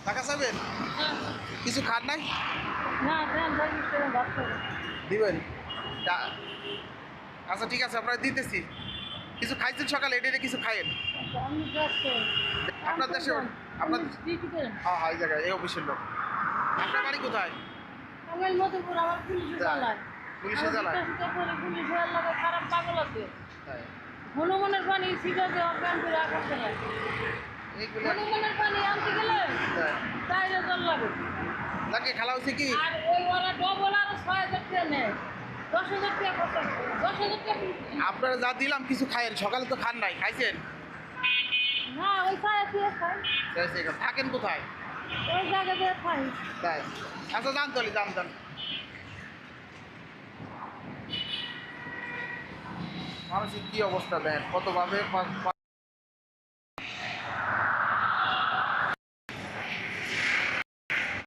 টাকা চাইবেন? কিছু খান নাই? না দেন ভাত খাবো। দিবেন? আচ্ছা ঠিক আছে, আপনারা দিতেছি। কিছু খাইছেন সকালে? এটা কিছু খাইয়েন। আমি যাচ্ছি আপনার দেশে আপনার হ্যাঁ হ্যাঁ, এই জায়গায় এই অফিসের লোক। আপনার বাড়ি কোথায়? আমার মধুপুর আমার পুলিশে চালায় পুলিশে জ্বালায়? পুলিশের লাগে খারাপ পাগল আছে তাই হনুমানের পানি শিখাতে অজ্ঞান করে আগুন ফেলে এইগুলো হনুমানের পানি আনতে গেলে তাই 4,000 লাগে নাকি খেলা হচ্ছে কি? আর ওই ওরা ডবল আর 6,000 টাকা নেয় 10,000 টাকা খরচ 10,000 টাকা আপনারা যা দিলাম কিছু খাইয়েন, সকালে তো খান নাই, খাইছেন? না ওই খায় খাই থাকেন কোথায়? ওই জায়গাতে খাই তাই আচ্ছা, যান তাহলে, যান যান। মানুষের কি অবস্থা দেন, কতভাবে